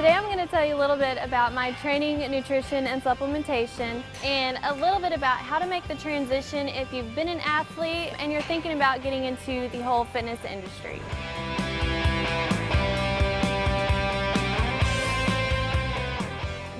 Today I'm going to tell you a little bit about my training, nutrition, and supplementation, and a little bit about how to make the transition if you've been an athlete and you're thinking about getting into the whole fitness industry.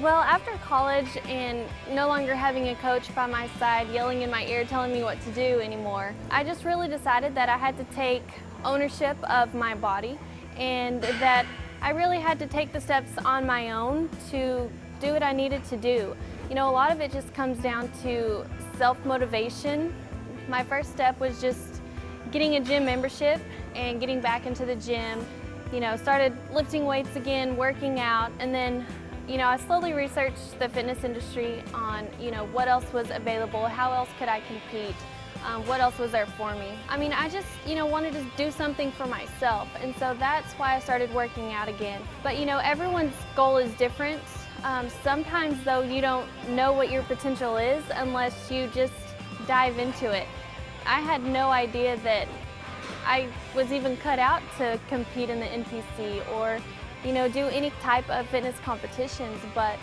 Well, after college and no longer having a coach by my side yelling in my ear telling me what to do anymore, I just really decided that I had to take ownership of my body and that I really had to take the steps on my own to do what I needed to do. You know, a lot of it just comes down to self-motivation. My first step was just getting a gym membership and getting back into the gym. You know, started lifting weights again, working out, and then I slowly researched the fitness industry on, what else was available, how else could I compete, what else was there for me. I mean, I just, wanted to do something for myself, and so that's why I started working out again. But, everyone's goal is different. Sometimes, though, you don't know what your potential is unless you just dive into it. I had no idea that I was even cut out to compete in the NPC or do any type of fitness competitions, but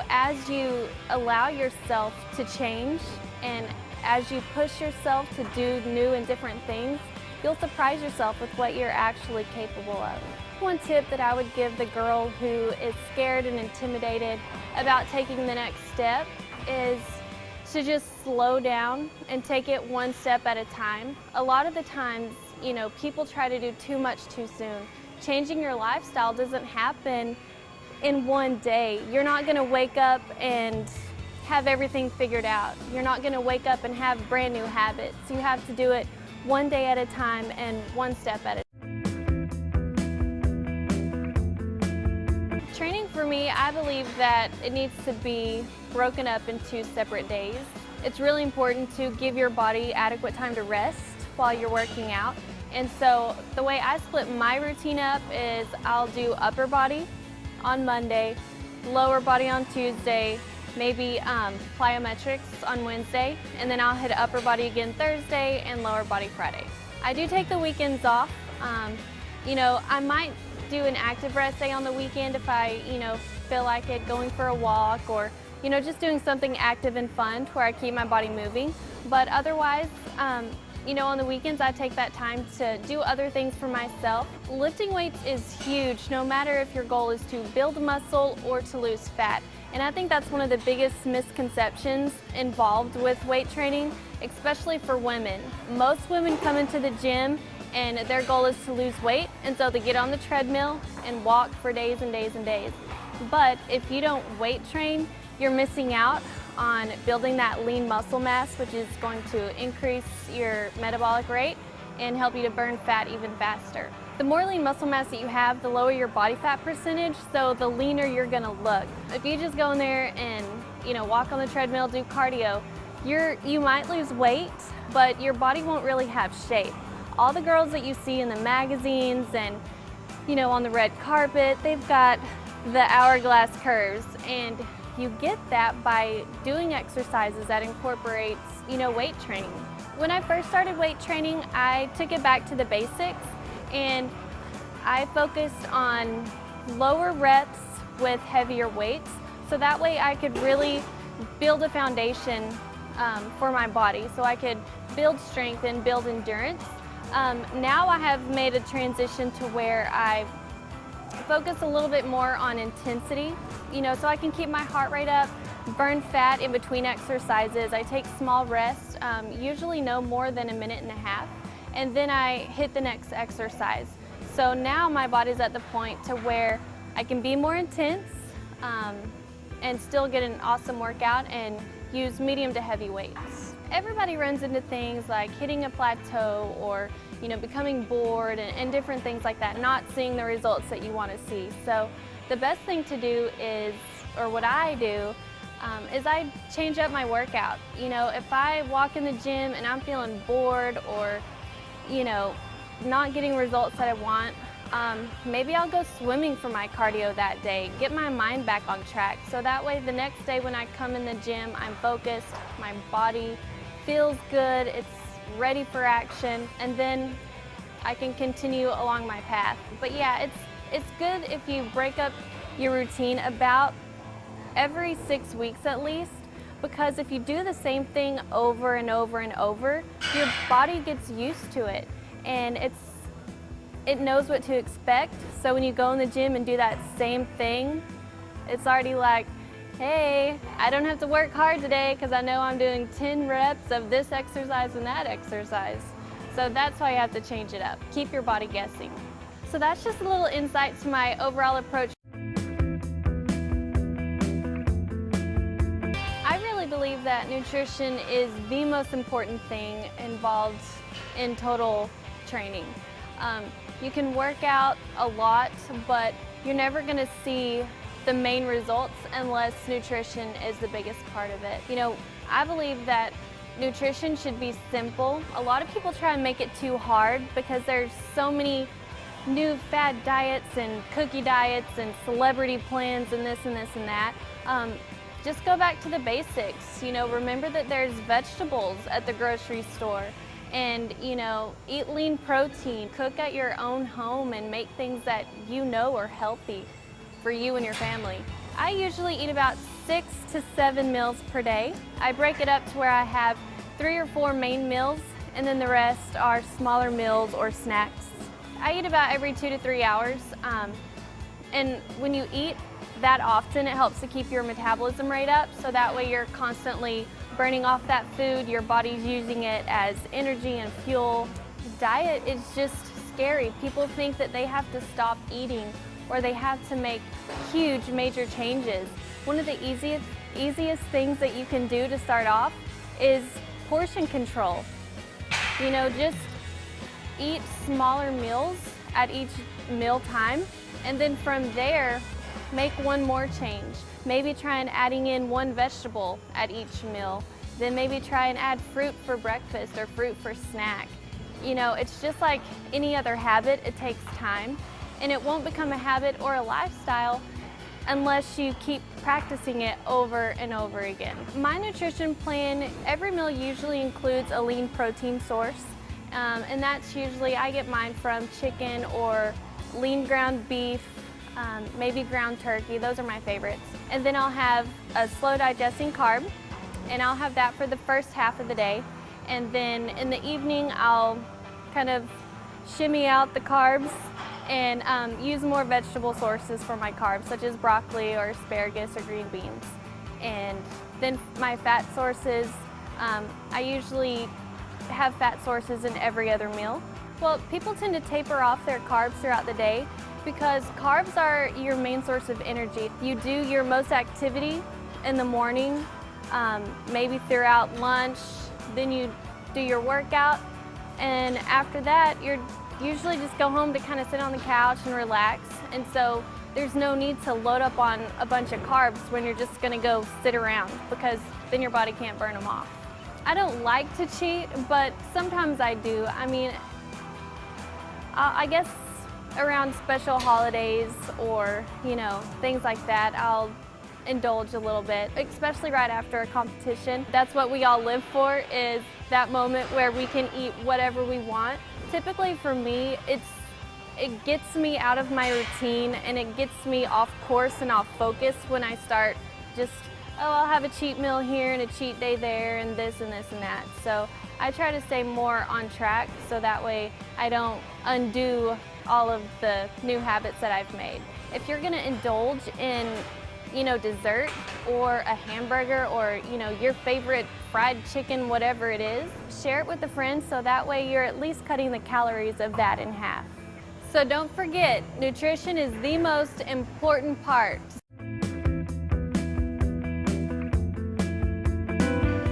as you allow yourself to change and as you push yourself to do new and different things, you'll surprise yourself with what you're actually capable of. One tip that I would give the girl who is scared and intimidated about taking the next step is to just slow down and take it one step at a time. A lot of the times, people try to do too much too soon. Changing your lifestyle doesn't happen in one day. You're not going to wake up and have everything figured out. You're not going to wake up and have brand new habits. You have to do it one day at a time and one step at a time. Training for me, I believe that it needs to be broken up into separate days. It's really important to give your body adequate time to rest while you're working out. And so the way I split my routine up is I'll do upper body on Monday, lower body on Tuesday, maybe plyometrics on Wednesday, and then I'll hit upper body again Thursday and lower body Friday. I do take the weekends off. I might do an active rest day on the weekend if I, feel like it, going for a walk or, just doing something active and fun where I keep my body moving. But otherwise, on the weekends I take that time to do other things for myself. Lifting weights is huge, no matter if your goal is to build muscle or to lose fat. And I think that's one of the biggest misconceptions involved with weight training, especially for women. Most women come into the gym and their goal is to lose weight, and so they get on the treadmill and walk for days and days and days. But if you don't weight train, you're missing out on building that lean muscle mass, which is going to increase your metabolic rate and help you to burn fat even faster. The more lean muscle mass that you have, the lower your body fat percentage, so the leaner you're gonna look. If you just go in there and walk on the treadmill, do cardio, you might lose weight, but your body won't really have shape. All the girls that you see in the magazines and on the red carpet, they've got the hourglass curves, and you get that by doing exercises that incorporates, weight training. When I first started weight training, I took it back to the basics and I focused on lower reps with heavier weights, so that way I could really build a foundation for my body, so I could build strength and build endurance. Now I have made a transition to where I focus a little bit more on intensity, so I can keep my heart rate up, burn fat in between exercises. I take small rests, usually no more than a minute and a half, and then I hit the next exercise. So now my body's at the point to where I can be more intense and still get an awesome workout and use medium to heavy weights. Everybody runs into things like hitting a plateau or becoming bored and different things like that, not seeing the results that you want to see. So the best thing to do is, or what I do, is I change up my workout. If I walk in the gym and I'm feeling bored or, not getting results that I want, maybe I'll go swimming for my cardio that day, get my mind back on track. So that way the next day when I come in the gym, I'm focused, my body feels good, it's ready for action, and then I can continue along my path. But yeah, it's good if you break up your routine about every 6 weeks at least, because if you do the same thing over and over and over, your body gets used to it and it knows what to expect. So when you go in the gym and do that same thing, it's already like, hey, I don't have to work hard today because I know I'm doing 10 reps of this exercise and that exercise. So that's why you have to change it up. Keep your body guessing. So that's just a little insight to my overall approach. I really believe that nutrition is the most important thing involved in total training. You can work out a lot, but you're never going to see the main results unless nutrition is the biggest part of it. You know, I believe that nutrition should be simple. A lot of people try and make it too hard because there's so many new fad diets and cookie diets and celebrity plans and this and this and that. Just go back to the basics. You know, remember that there's vegetables at the grocery store. And, you know, eat lean protein, cook at your own home and make things that you know are healthy for you and your family. I usually eat about 6 to 7 meals per day. I break it up to where I have 3 or 4 main meals and then the rest are smaller meals or snacks. I eat about every 2 to 3 hours. And when you eat that often, it helps to keep your metabolism rate up, so that way you're constantly burning off that food, your body's using it as energy and fuel. Diet is just scary. People think that they have to stop eating or they have to make huge major changes. One of the easiest things that you can do to start off is portion control. You know, just eat smaller meals at each meal time, and then from there make one more change. Maybe try and adding in 1 vegetable at each meal. Then maybe try and add fruit for breakfast or fruit for snack. You know, it's just like any other habit, it takes time. And it won't become a habit or a lifestyle unless you keep practicing it over and over again. My nutrition plan, every meal usually includes a lean protein source. And that's usually, I get mine from chicken or lean ground beef, maybe ground turkey. Those are my favorites. And then I'll have a slow digesting carb, and I'll have that for the first half of the day. And then in the evening, I'll kind of shimmy out the carbs and use more vegetable sources for my carbs, such as broccoli or asparagus or green beans. And then my fat sources, I usually have fat sources in every other meal. Well, people tend to taper off their carbs throughout the day because carbs are your main source of energy. You do your most activity in the morning, maybe throughout lunch, then you do your workout, and after that, you're usually just go home to kind of sit on the couch and relax. And so there's no need to load up on a bunch of carbs when you're just gonna go sit around, because then your body can't burn them off. I don't like to cheat, but sometimes I do. I mean, I guess around special holidays or, you know, things like that, I'll indulge a little bit, especially right after a competition. That's what we all live for, is that moment where we can eat whatever we want. Typically for me, it gets me out of my routine and it gets me off course and off focus when I start just, oh, I'll have a cheat meal here and a cheat day there and this and this and that. So I try to stay more on track so that way I don't undo all of the new habits that I've made. If you're gonna indulge in, you know, dessert or a hamburger or, you know, your favorite fried chicken, whatever it is, share it with a friend so that way you're at least cutting the calories of that in half. So don't forget, nutrition is the most important part.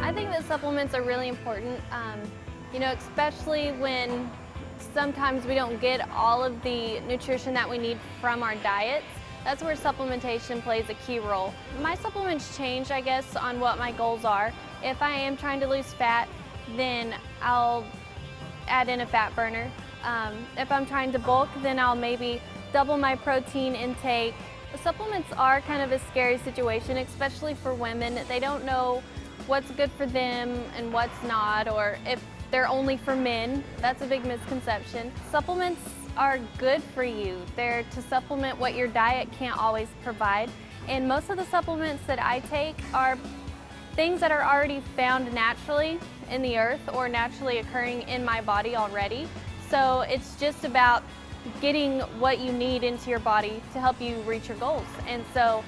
I think that supplements are really important, you know, especially when sometimes we don't get all of the nutrition that we need from our diets. That's where supplementation plays a key role. My supplements change, I guess, on what my goals are. If I am trying to lose fat, then I'll add in a fat burner. If I'm trying to bulk, then I'll maybe double my protein intake. The supplements are kind of a scary situation, especially for women. They don't know what's good for them and what's not, or if they're only for men. That's a big misconception. Supplements are good for you. They're to supplement what your diet can't always provide. And most of the supplements that I take are things that are already found naturally in the earth or naturally occurring in my body already. So it's just about getting what you need into your body to help you reach your goals. And so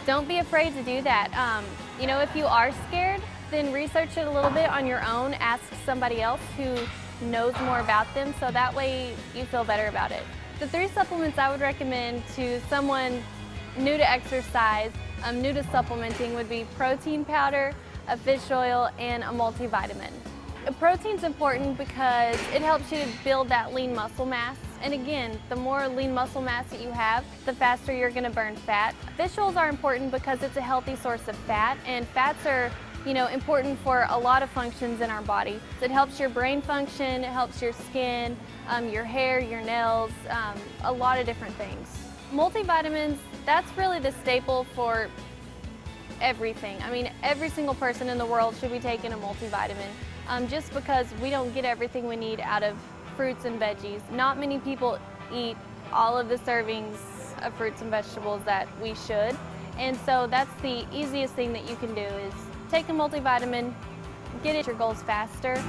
don't be afraid to do that. You know, if you are scared, then research it a little bit on your own. Ask somebody else who knows more about them, so that way you feel better about it. The 3 supplements I would recommend to someone new to exercise, new to supplementing, would be protein powder, a fish oil, and a multivitamin. Protein's important because it helps you to build that lean muscle mass. And again, the more lean muscle mass that you have, the faster you're going to burn fat. Fish oils are important because it's a healthy source of fat, and fats are, you know, important for a lot of functions in our body. It helps your brain function, it helps your skin, your hair, your nails, a lot of different things. Multivitamins, that's really the staple for everything. I mean, every single person in the world should be taking a multivitamin, just because we don't get everything we need out of fruits and veggies. Not many people eat all of the servings of fruits and vegetables that we should. And so that's the easiest thing that you can do is take a multivitamin, get at your goals faster.